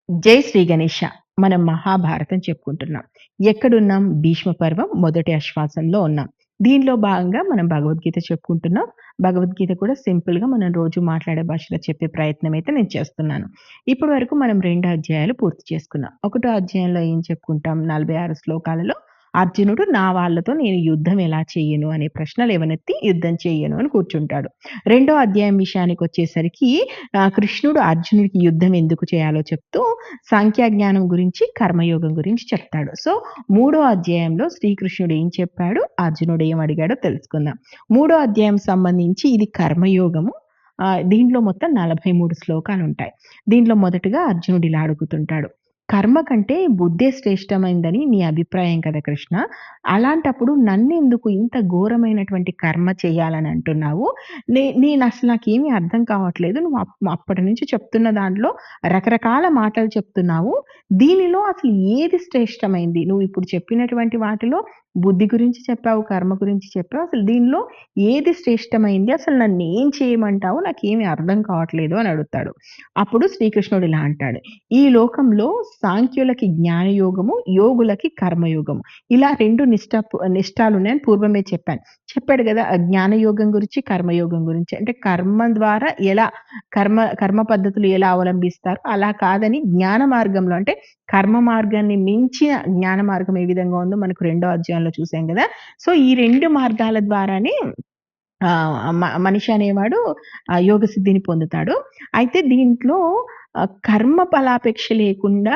జై శ్రీ గణేష! మనం మహాభారతం చెప్పుకుంటున్నాం. ఎక్కడున్నాం? భీష్మ పర్వం మొదటి ఆశ్వాసంలో ఉన్నాం. దీనిలో భాగంగా మనం భగవద్గీత చెప్పుకుంటున్నాం. భగవద్గీత కూడా సింపుల్‌గా మనం రోజు మాట్లాడే భాషలో చెప్పే ప్రయత్నం అయితే నేను చేస్తున్నాను. ఇప్పటి వరకు మనం 2 అధ్యాయాలు పూర్తి చేసుకున్నాం. ఒకటో అధ్యాయంలో ఏం చెప్పుకుంటాం? 46 శ్లోకాలలో అర్జునుడు నా వాళ్ళతో నేను యుద్ధం ఎలా చెయ్యను అనే ప్రశ్న లేవనెత్తి యుద్ధం చెయ్యను అని కూర్చుంటాడు. రెండో అధ్యాయం విషయానికొచ్చేసరికి కృష్ణుడు అర్జునుడికి యుద్ధం ఎందుకు చేయాలో చెప్తూ సాంఖ్యజ్ఞానం గురించి, కర్మయోగం గురించి చెప్తాడు. సో, మూడో అధ్యాయంలో శ్రీకృష్ణుడు ఏం చెప్పాడు? అర్జునుడు ఏం అడిగాడో తెలుసుకుందాం. మూడో అధ్యాయం సంబంధించి ఇది కర్మయోగము. దీంట్లో మొత్తం 43 శ్లోకాలుంటాయి. దీంట్లో మొదటగా అర్జునుడు ఇలా అడుగుతుంటాడు. కర్మ కంటే బుద్ధే శ్రేష్టమైందని నీ అభిప్రాయం కదా కృష్ణ. అలాంటప్పుడు నన్నెందుకు ఇంత ఘోరమైనటువంటి కర్మ చేయాలని అంటున్నావు? నేనసలు నాకేమి అర్థం కావట్లేదు. నువ్వు అప్పటి నుంచి చెప్తున్న దాంట్లో రకరకాల మాటలు చెప్తున్నావు. దీనిలో అసలు ఏది శ్రేష్టమైంది? నువ్విప్పుడు చెప్పినటువంటి వాటిలో బుద్ధి గురించి చెప్పావు, కర్మ గురించి చెప్పావు. అసలు దీనిలో ఏది శ్రేష్టమైంది? అసలు నన్నేం చేయమంటావు? నాకేమి అర్థం కావట్లేదు అని అడుగుతాడు. అప్పుడు శ్రీకృష్ణుడు ఇలా అంటాడు. ఈ లోకంలో సాంఖ్యులకి జ్ఞానయోగము, యోగులకి కర్మయోగము. ఇలా 2 నిష్టాలున్నాయని పూర్వమే చెప్పాను. చెప్పాడు గదా! జ్ఞానయోగం గురించి, కర్మయోగం గురించి. అంటే కర్మ ద్వారా ఎలా కర్మ పద్ధతులు ఎలా అవలంబిస్తారో అలా కాదని జ్ఞాన మార్గంలో అంటే కర్మ మార్గాన్ని మించిన జ్ఞాన మార్గం ఏ విధంగా ఉందో మనకు రెండో అధ్యాయంలో చూసాం గదా! సో, ఈ 2 మార్గాల ద్వారానే మనిషి అనేవాడు యోగ సిద్ధిని పొందుతాడు. అయితే దీంట్లో కర్మ ఫలాపేక్ష లేకుండా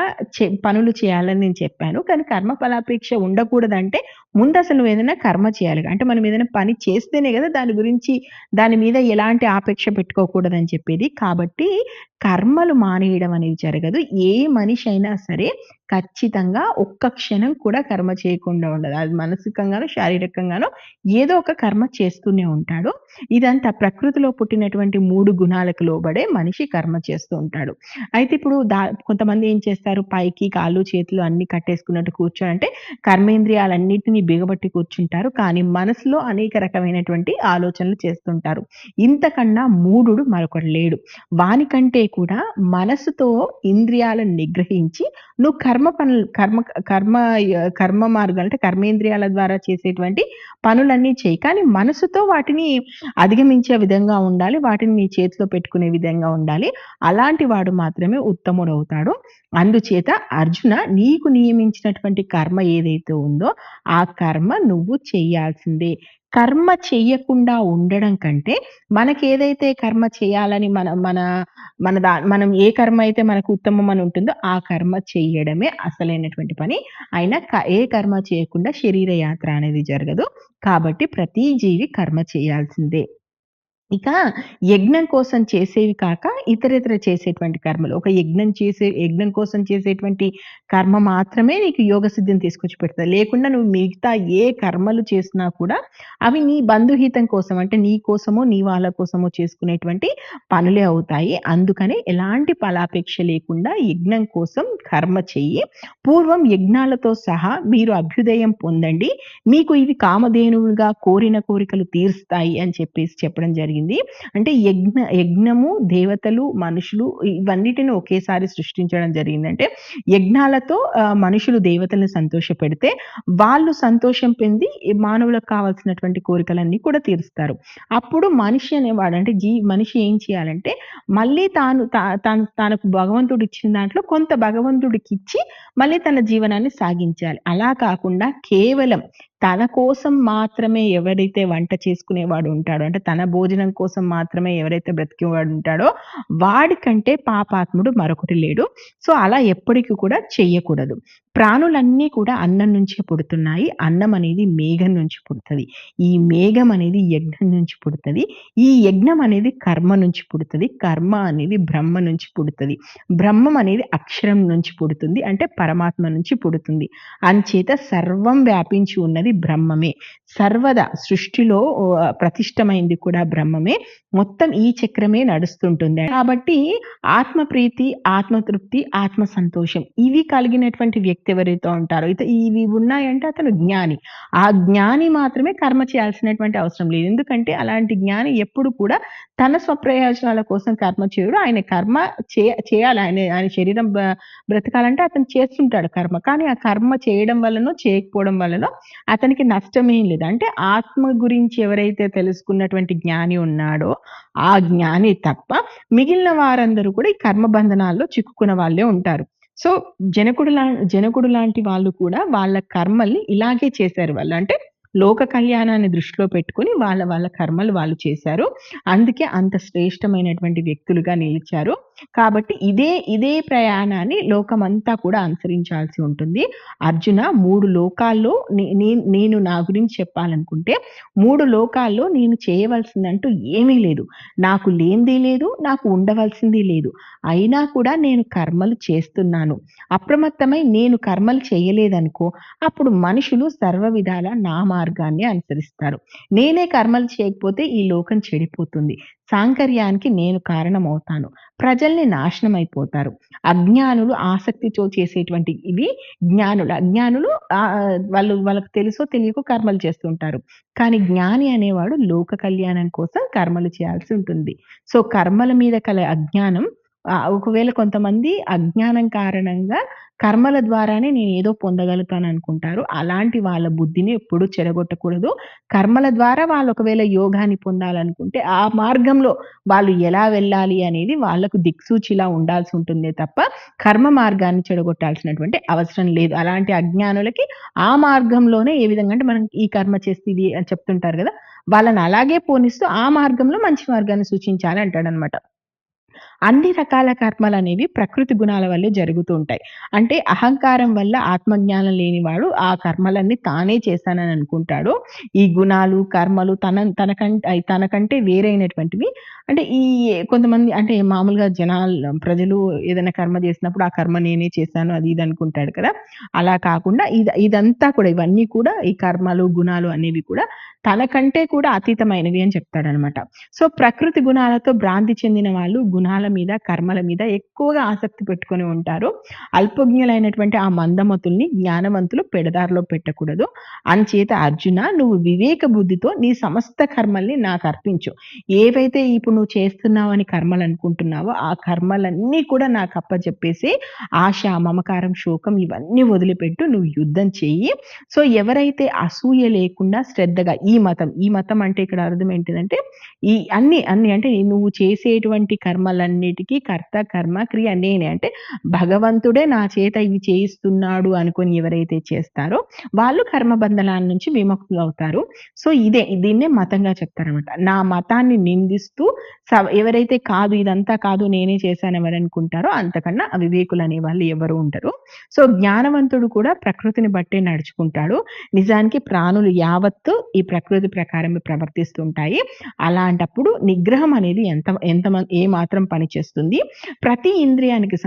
పనులు చేయాలని నేను చెప్పాను. కానీ కర్మ ఫలాపేక్ష ఉండకూడదంటే ముందసలు నువ్వేదైనా కర్మ చేయాలి. అంటే మనం ఏదైనా పని చేస్తేనే గదా! దాని మీద ఎలాంటి ఆపేక్ష పెట్టుకోకూడదని చెప్పేది. కాబట్టి కర్మలు మానేయడం అనేది జరగదు. ఏ మనిషి అయినా సరే ఖచ్చితంగా ఒక్క క్షణం కూడా కర్మ చేయకుండా ఉండదు. అది మానసికంగానో, శారీరకంగానో ఏదో ఒక కర్మ చేస్తూనే ఉంటాడు. ఇదంతా ప్రకృతిలో పుట్టినటువంటి 3 గుణాలకు లోబడే మనిషి కర్మ చేస్తూ ఉంటాడు. అయితే ఇప్పుడు కొంతమంది ఏం చేస్తారు పైకి కాళ్ళు, చేతులు అన్నీ కట్టేసుకున్నట్టు కూర్చోనంటే కర్మేంద్రియాలన్నిటిని బిగబట్టి కూర్చుంటారు. కానీ మనసులో అనేక రకమైనటువంటి ఆలోచనలు చేస్తుంటారు. ఇంతకన్నా మూఢుడు మరొకడు లేడు. వానికంటే కూడా మనసుతో ఇంద్రియాలను నిగ్రహించి నువ్వు కర్మ పనులు కర్మ కర్మ కర్మ మార్గాలు అంటే కర్మేంద్రియాల ద్వారా చేసేటువంటి పనులన్నీ చెయ్యి. కానీ మనసుతో వాటిని అధిగమించే విధంగా ఉండాలి. వాటిని నీ చేతిలో పెట్టుకునే విధంగా ఉండాలి. అలాంటి వాడు మాత్రమే ఉత్తముడవుతాడు. అందుచేత అర్జున నీకు నియమించినటువంటి కర్మ ఏదైతే ఉందో ఆ కర్మ నువ్వు చెయ్యాల్సిందే. కర్మ చెయ్యకుండా ఉండడం కంటే మనకేదైతే కర్మ చేయాలని మన మన మన దా మనం ఏ కర్మ అయితే మనకు ఉత్తమం అని ఉంటుందో ఆ కర్మ చెయ్యడమే అసలైనటువంటి పని. అయినా ఏ కర్మ చేయకుండా శరీర యాత్ర అనేది జరగదు. కాబట్టి ప్రతి జీవి కర్మ చేయాల్సిందే. ఇక యజ్ఞం కోసం చేసేవి కాక ఇతరితర చేసేటువంటి కర్మలు. ఒక యజ్ఞం కోసం చేసేటువంటి కర్మ మాత్రమే నీకు యోగ సిద్ధిని తీసుకొచ్చి పెడతది. లేకుండా నువ్వు మిగతా ఏ కర్మలు చేసినా కూడా అవి నీ బంధుహితం కోసం అంటే నీ కోసమో, నీ వాళ్ళ కోసమో చేసుకునేటువంటి పనులే అవుతాయి. అందుకని ఎలాంటి ఫలాపేక్ష లేకుండా యజ్ఞం కోసం కర్మ చెయ్యి. పూర్వం యజ్ఞాలతో సహా మీరు అభ్యుదయం పొందండి. మీకు ఇవి కామధేనువులుగా కోరిన కోరికలు తీరుస్తాయి అని చెప్పేసి చెప్పడం జరిగింది. అంటే యజ్ఞము, దేవతలు, మనుషులు ఇవన్నిటిని ఒకేసారి సృష్టించడం జరిగింది. అంటే యజ్ఞాలతో మనుషులు దేవతలను సంతోషపెడితే వాళ్ళు సంతోషం పొంది మానవులకు కావాల్సినటువంటి కోరికలన్నీ కూడా తీరుస్తారు. అప్పుడు మనిషి అనేవాడు అంటే మనిషి ఏం చేయాలంటే మళ్ళీ తనకు భగవంతుడు ఇచ్చిన దాంట్లో కొంత భగవంతుడికిచ్చి మళ్ళీ తన జీవనాన్ని సాగించాలి. అలా కాకుండా కేవలం తన కోసం మాత్రమే ఎవరైతే వంట చేసుకునేవాడు ఉంటాడో, అంటే తన భోజనం కోసం మాత్రమే ఎవరైతే బ్రతికేవాడు ఉంటాడో, వాడికంటే పాపాత్ముడు మరొకటి లేడు. సో, అలా ఎప్పటికి కూడా చెయ్యకూడదు. ప్రాణులన్నీ కూడా అన్నం నుంచే పుడుతున్నాయి. అన్నం అనేది మేఘం నుంచి పుడతది. ఈ మేఘం అనేది యజ్ఞం నుంచి పుడతది. ఈ యజ్ఞం అనేది కర్మ నుంచి పుడతది. కర్మ అనేది బ్రహ్మ నుంచి పుడతది. బ్రహ్మం అనేది అక్షరం నుంచి పుడుతుంది. అంటే పరమాత్మ నుంచి పుడుతుంది. అంచేత సర్వం వ్యాపించి ఉన్నది బ్రహ్మమే. సర్వదా సృష్టిలో ప్రతిష్టమైంది కూడా బ్రహ్మమే. మొత్తం ఈ చక్రమే నడుస్తుంటుంది. కాబట్టి ఆత్మప్రీతి, ఆత్మతృప్తి, ఆత్మ సంతోషం ఇవి కలిగినటువంటి వ్యక్తి ఎవరైతే ఉంటారో ఇవి ఉన్నాయంటే అతను జ్ఞాని. ఆ జ్ఞాని మాత్రమే కర్మ చేయాల్సినటువంటి అవసరం లేదు. ఎందుకంటే అలాంటి జ్ఞాని ఎప్పుడు కూడా తన స్వప్రయోజనాల కోసం కర్మ చేయడు. ఆయన కర్మ చేయాలి. ఆయన శరీరం బ్రతకాలంటే అతను చేస్తుంటాడు కర్మ. కానీ ఆ కర్మ చేయడం వల్లనో, చేయకపోవడం వల్లనో అతనికి నష్టమేం లేదు. అంటే ఆత్మ గురించి ఎవరైతే తెలుసుకున్నటువంటి జ్ఞాని ఉన్నాడో, ఆ జ్ఞాని తప్ప మిగిలిన వారందరూ కూడా ఈ కర్మ బంధనాల్లో చిక్కుకున్న వాళ్ళే ఉంటారు. సో, జనకుడు లాంటి వాళ్ళు కూడా వాళ్ళ కర్మల్ని ఇలాగే చేశారు వాళ్ళు. అంటే లోక కళ్యాణాన్ని దృష్టిలో పెట్టుకొని వాళ్ళ కర్మలు వాళ్ళు చేశారు. అందుకే అంత శ్రేష్టమైనటువంటి వ్యక్తులుగా నిలిచారు. కాబట్టి ఇదే ప్రయాణాన్ని లోకమంతా కూడా అనుసరించాల్సి ఉంటుంది. అర్జున 3 లోకాల్లో నేను నా గురించి చెప్పాలనుకుంటే 3 లోకాల్లో నేను చేయవలసిందంటూ ఏమీ లేదు. నాకు లేనిది లేదు. నాకు ఉండవలసింది లేదు. అయినా కూడా నేను కర్మలు చేస్తున్నాను. అప్రమత్తమై నేను కర్మలు చేయలేదనుకో, అప్పుడు మనుషులు సర్వ విధాల నా మార్గాన్ని అనుసరిస్తారు. నేనే కర్మలు చేయకపోతే ఈ లోకం చెడిపోతుంది. సాంకర్యానికి నేను కారణమవుతాను. ప్రజల్ని నాశనమైపోతారు. అజ్ఞానులు ఆసక్తితో చేసేటువంటి ఇవి జ్ఞానులు. అజ్ఞానులు వాళ్ళకి తెలుసో తెలియకో కర్మలు చేస్తుంటారు. కానీ జ్ఞాని అనేవాడు లోక కళ్యాణం కోసం కర్మలు చేయాల్సి ఉంటుంది. సో, కర్మల మీద కల అజ్ఞానం ఒకవేళ కొంతమంది అజ్ఞానం కారణంగా కర్మల ద్వారానే నేనేదో పొందగలుగుతాననుకుంటారు. అలాంటి వాళ్ళ బుద్ధిని ఎప్పుడూ చెడగొట్టకూడదు. కర్మల ద్వారా వాళ్ళు ఒకవేళ యోగాన్ని పొందాలనుకుంటే, ఆ మార్గంలో వాళ్ళు ఎలా వెళ్ళాలి అనేది వాళ్ళకు దిక్సూచిలా ఉండాల్సి ఉంటుందే తప్ప, కర్మ మార్గాన్ని చెడగొట్టాల్సినటువంటి అవసరం లేదు. అలాంటి అజ్ఞానులకి ఆ మార్గంలోనే ఏ విధంగా అంటే మనం ఈ కర్మ చేస్తే ఇది అని చెప్తుంటారు గదా! వాళ్ళని అలాగే పోనిస్తూ ఆ మార్గంలో మంచి మార్గాన్ని సూచించాలి అంటాడనమాట. అన్ని రకాల కర్మలనేవి ప్రకృతి గుణాల వల్లే జరుగుతూ ఉంటాయి. అంటే అహంకారం వల్ల ఆత్మజ్ఞానం లేనివాడు ఆ కర్మలన్నీ తానే చేశానని అనుకుంటాడు. ఈ గుణాలు, కర్మలు తనకంటే వేరైనటువంటివి. అంటే కొంతమంది అంటే మామూలుగా ప్రజలు ఏదైనా కర్మ చేసినప్పుడు ఆ కర్మ నేనే చేశాను అది ఇది అనుకుంటాడు కదా! అలా కాకుండా ఇదంతా కూడా ఇవన్నీ కూడా ఈ కర్మలు, గుణాలు అనేవి కూడా తనకంటే కూడా అతీతమైనవి అని చెప్తాడనమాట. సో, ప్రకృతి గుణాలతో భ్రాంతి చెందిన వాళ్ళు గుణాల మీద, కర్మల మీద ఎక్కువగా ఆసక్తి పెట్టుకొని ఉంటారు. అల్పజ్ఞులైనటువంటి ఆ మందమతుల్ని జ్ఞానవంతులు పెడదారిలో పెట్టకూడదు. అంచేత అర్జున నువ్వు వివేక బుద్ధితో నీ సమస్త కర్మల్ని నాకర్పించు. ఏవైతే ఇప్పుడు నువ్వు చేస్తున్నావని కర్మలనుకుంటున్నావో, ఆ కర్మలన్నీ కూడా నాకప్పజెప్పేసి ఆశ, మమకారం, శోకం ఇవన్నీ వదిలిపెట్టు. నువ్వు యుద్ధం చెయ్యి. సో, ఎవరైతే అసూయ లేకుండా శ్రద్ధగా ఈ మతం అంటే ఇక్కడ అర్థం ఏంటిదంటే అన్ని అంటే నువ్వు చేసేటువంటి కర్మలన్నిటికి కర్త, కర్మ, క్రియ నేనే. అంటే భగవంతుడే నా చేత ఇవి చేయిస్తున్నాడు అనుకోని ఎవరైతే చేస్తారో వాళ్ళు కర్మ బంధనాల నుంచి విముక్తులవుతారు. సో, దీన్నే మతంగా చెప్తారనమాట. నా మతాన్ని నిందిస్తూ ఎవరైతే కాదు ఇదంతా కాదు నేనే చేశాను ఎవరనుకుంటారో అంతకన్నా అవివేకులనే వాళ్ళు ఎవరు ఉండరు. సో, జ్ఞానవంతుడు కూడా ప్రకృతిని బట్టే నడుచుకుంటాడు. నిజానికి ప్రాణులు యావత్తు ఈ ప్రకృతి ప్రకారమే ప్రవర్తిస్తుంటాయి. అలాంటప్పుడు నిగ్రహం అనేది ఏ మాత్రం పనిచేస్తుంది. ప్రతి ఇంద్రియానికి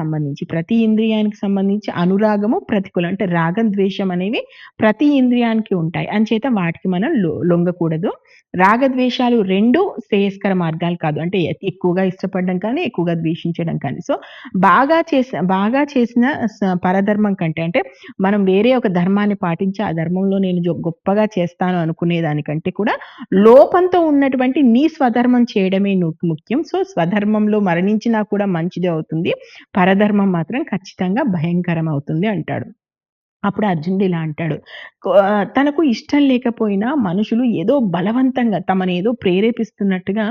సంబంధించి అనురాగము, ప్రతికూలం అంటే రాగం, ద్వేషం అనేవి ప్రతి ఇంద్రియానికి ఉంటాయి. అంచేత వాటికి మనం లొంగకూడదు. రాగద్వేషాలు 2 శ్రేయస్కర మార్గాలు కాదు. అంటే ఎక్కువగా ఇష్టపడడం కానీ, ఎక్కువగా ద్వేషించడం కానీ. సో, బాగా చేసిన పరధర్మం కంటే అంటే మనం వేరే ఒక ధర్మాన్ని పాటించి ఆ ధర్మంలో నేను గొప్పగా చేస్తాను అనుకునే దానికంటే కూడా లోపంతో ఉన్నటువంటి నీ స్వధర్మం చేయడమే ముఖ్యం. సో, స్వధర్మంలో మరణించినా కూడా మంచిదే అవుతుంది. పరధర్మం మాత్రం ఖచ్చితంగా భయంకరం అవుతుంది అంటాడు. అప్పుడు అర్జునుడు ఇలా అంటాడు. తనకు ఇష్టం లేకపోయినా మనుషులు ఏదో బలవంతంగా తమనేదో ప్రేరేపిస్తున్నట్టుగా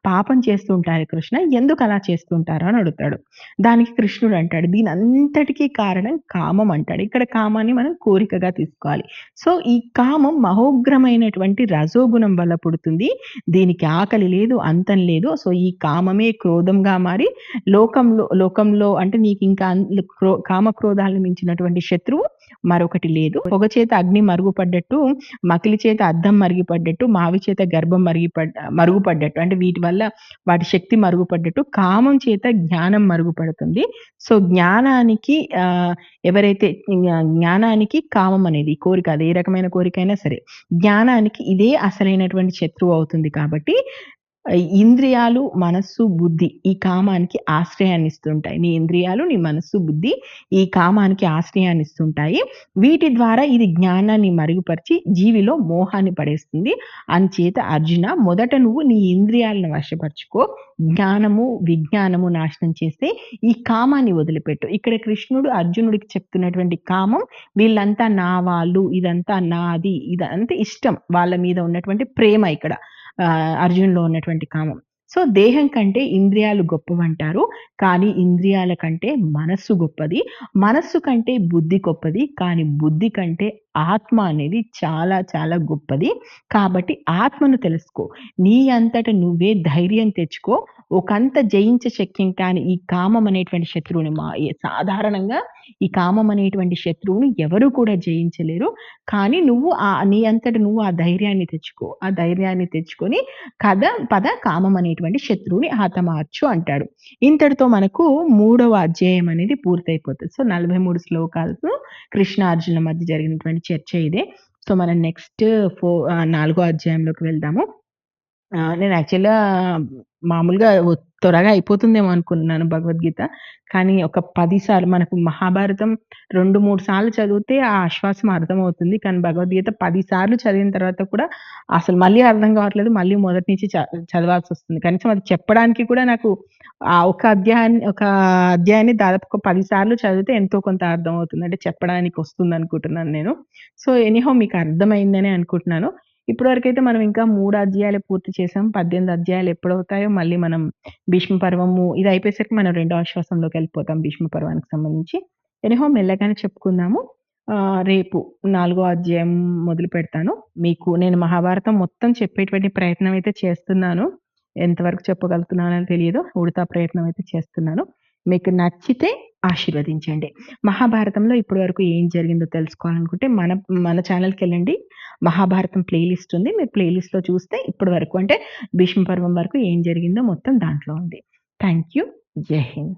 పాపం చేస్తూ ఉంటారు కృష్ణ. ఎందుకలా చేస్తుంటారు అని అడుగుతాడు. దానికి కృష్ణుడు అంటాడు, దీనంతటికి కారణం కామం అంటాడు. ఇక్కడ కామాన్ని మనం కోరికగా తీసుకోవాలి. సో, ఈ కామం మహోగ్రమైనటువంటి రజోగుణం వల్ల పుడుతుంది. దీనికి ఆకలి లేదు, అంతం లేదు. సో, ఈ కామమే క్రోధంగా మారి లోకంలో అంటే నీకింకా కామ క్రోధాలను మించినటువంటి శత్రువు మరొకటి లేదు. పొగ చేత అగ్ని మరుగుపడ్డట్టు, మకిలి చేత అద్దం మరిగిపడ్డట్టు, మావి చేత గర్భం మరుగుపడ్డట్టు అంటే వీటి వల్ల వాటి శక్తి మరుగుపడ్డట్టు కామం చేత జ్ఞానం మరుగుపడుతుంది. సో, ఎవరైతే జ్ఞానానికి కామం అనేది కోరిక అది ఏ రకమైన కోరికైనా సరే, జ్ఞానానికి ఇదే అసలైనటువంటి శత్రువు అవుతుంది కాబట్టి ఇంద్రియాలు, మనస్సు, బుద్ధి ఈ కామానికి ఆశ్రయాన్నిస్తుంటాయి. నీ ఇంద్రియాలు, నీ మనస్సు, బుద్ధి ఈ కామానికి ఆశ్రయాన్నిస్తుంటాయి. వీటి ద్వారా ఇది జ్ఞానాన్ని మరుగుపరిచి జీవిలో మోహాన్ని పడేస్తుంది. అంచేత అర్జున మొదట నువ్వు నీ ఇంద్రియాలను వశపరుచుకో. జ్ఞానము, విజ్ఞానము నాశనం చేస్తే ఈ కామాన్ని వదిలిపెట్టు. ఇక్కడ కృష్ణుడు అర్జునుడికి చెప్తున్నటువంటి కామం వీళ్ళంతా నా వాళ్ళు, ఇదంతా నాది, ఇదంతా ఇష్టం. వాళ్ళ మీద ఉన్నటువంటి ప్రేమ ఇక్కడ. అర్జున్‌లో ఉన్నటువంటి కామం. సో, దేహం కంటే ఇంద్రియాలు గొప్పవంటారు. కానీ ఇంద్రియాల కంటే మనస్సు గొప్పది. మనస్సు కంటే బుద్ధి గొప్పది. కానీ బుద్ధి కంటే ఆత్మ అనేది చాలా చాలా గొప్పది. కాబట్టి ఆత్మను తెలుసుకో. నీ అంతట నువ్వే ధైర్యం తెచ్చుకో. ఒకంత జయించ శక్యం కాని ఈ కామం అనేటువంటి శత్రువుని సాధారణంగా ఈ కామం అనేటువంటి శత్రువుని ఎవరు కూడా జయించలేరు. కానీ నువ్వు నీ అంతట నువ్వు ఆ ధైర్యాన్ని తెచ్చుకో. ఆ ధైర్యాన్ని తెచ్చుకొని పద కామం అనేటువంటి శత్రువుని హతమార్చు అంటాడు. ఇంతటితో మనకు 3వ అధ్యాయం అనేది పూర్తయిపోతది. సో, 43 శ్లోకాలతో కృష్ణ, అర్జునుల మధ్య జరిగినటువంటి చర్చ ఇదే. సో, మనం నెక్స్ట్ 4 అధ్యాయంలోకి వెళ్దాము. నేను యాక్చువల్‌గా మామూలుగా త్వరగా అయిపోతుందేమో అనుకున్నాను భగవద్గీత. కానీ ఒక 10 సార్లు మనకు మహాభారతం 2, 3 సార్లు చదివితే ఆ ఆశ్వాసం అర్థమవుతుంది. కానీ భగవద్గీత 10 సార్లు చదివిన తర్వాత కూడా అసలు మళ్ళీ అర్థం కావట్లేదు. మళ్ళీ మొదటి నుంచి చదవాల్సొస్తుంది. కనీసం అది చెప్పడానికి కూడా నాకు ఒక అధ్యాయాన్ని దాదాపు ఒక 10 సార్లు చదివితే ఎంతో కొంత అర్థమవుతుంది. అంటే చెప్పడానికి వస్తుందనుకుంటున్నాను నేను. సో, ఎనీహౌ మీకు అర్థమైందనే అనుకుంటున్నాను. ఇప్పటివరకైతే మనం ఇంకా 3 అధ్యాయాలే పూర్తి చేసాం. 18 అధ్యాయాలు ఎప్పుడవుతాయో మళ్ళీ మనం భీష్మ పర్వము ఇది అయిపోయేసరికి మనం రెండో ఆశ్వాసంలోకెళ్ళిపోతాం భీష్మ పర్వానికి సంబంధించి. ఎనీహౌ మెల్లగానే చెప్పుకుందాము. రేపు 4 అధ్యాయం మొదలుపెడతాను. మీకు నేను మహాభారతం మొత్తం చెప్పేటువంటి ప్రయత్నం అయితే చేస్తున్నాను. ఎంతవరకు చెప్పగలుగుతున్నానో తెలియదు. ఉడతా ప్రయత్నం అయితే చేస్తున్నాను. మీకు నచ్చితే ఆశీర్వదించండి. మహాభారతంలో ఇప్పటి వరకు ఏం జరిగిందో తెలుసుకోవాలనుకుంటే మన ఛానెల్‌కెళ్ళండి. మహాభారతం ప్లే లిస్ట్ ఉంది. మీరు ప్లే లిస్ట్‌లో చూస్తే ఇప్పటి వరకు అంటే భీష్మ పర్వం వరకు ఏం జరిగిందో మొత్తం దాంట్లో ఉంది. Thank you. జై హింద్.